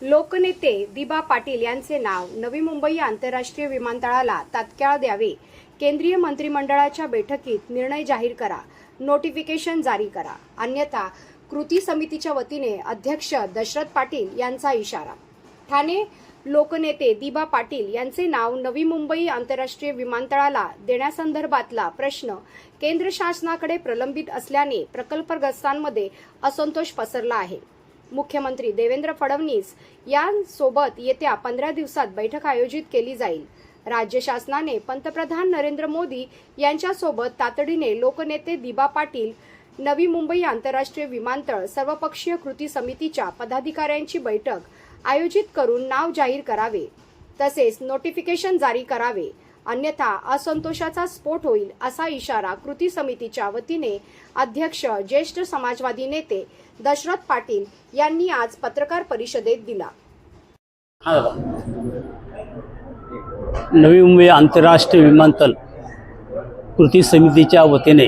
लोकनेते दिबा पाटील यांचे नाव नवी मुंबई आंतरराष्ट्रीय विमानतळाला तात्काळ द्यावे। केंद्रीय मंत्रिमंडळाच्या बैठकीत निर्णय जाहीर करा, नोटिफिकेशन जारी करा, अन्यथा कृती समितीच्या वतीने अध्यक्ष दशरथ पाटील यांचा इशारा। ठाणे लोकनेते दिबा पाटील यांचे नाव नवी मुंबई आंतरराष्ट्रीय विमानतळाला देण्यासंदर्भातला प्रश्न केंद्र शासनाकडे प्रलंबित असल्याने प्रकल्पग्रस्तांमध्ये असंतोष पसरला आहे। मुख्यमंत्री देवेंद्र फडणवीस यांसोबत येत्या 15 दिवसात बैठक आयोजित केली जाईल। राज्य शासनाने पंतप्रधान नरेंद्र मोदी यांच्यासोबत तातडीने लोकनेते दिबा पाटील नवी मुंबई आंतरराष्ट्रीय विमानतळ सर्वपक्षीय कृती समितीच्या पदाधिकाऱ्यांची बैठक आयोजित करून नाव जाहीर करावे, तसेच नोटिफिकेशन जारी करावे, अन्यथा असंतोषाचा स्फोट होईल असा इशारा कृती समितीच्या वतीने अध्यक्ष ज्येष्ठ समाजवादी नेते दशरथ पाटील यांनी आज पत्रकार परिषदेत दिला। नवी मुंबई आंतरराष्ट्रीय विमानतळ कृती समितीच्या वतीने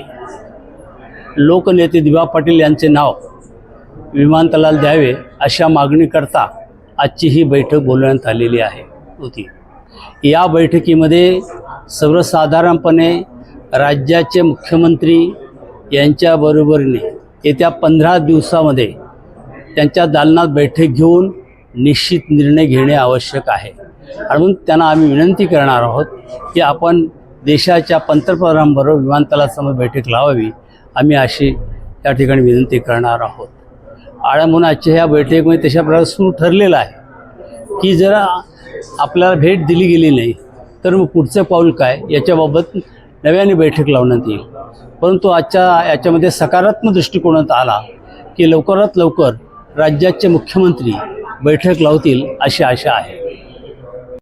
लोकनेते दिबा पाटील यांचे नाव विमानतळाला द्यावे अशा मागणीकरता आजची ही बैठक बोलवण्यात आलेली होती। या बैठकीमध्ये सर्वसाधारणपणे राज्याचे मुख्यमंत्री यांच्याबरोबरीने येत्या 15 दिवसामध्ये त्यांच्या दालनात बैठक घेऊन निश्चित निर्णय घेणे आवश्यक आहे। म्हणून त्यांना आम्ही विनंती करणार आहोत की आपण देशाच्या पंतप्रधानांबरोबर विमानतळासमोर बैठक लावावी, आम्ही अशी या ठिकाणी विनंती करणार आहोत। म्हणून आजच्या ह्या बैठकीमध्ये तशा प्रकारे सुरू ठरलेलं आहे की जर आपल्याला भेट दिली गेली नाही तर मग पुढचं पाऊल काय याच्याबाबत नव्याने बैठक लावण्यात येईल। परंतु आजच्या याच्यामध्ये सकारात्मक दृष्टिकोनात आला की लवकरात लवकर राज्याचे मुख्यमंत्री बैठक लावतील अशी आशा आहे।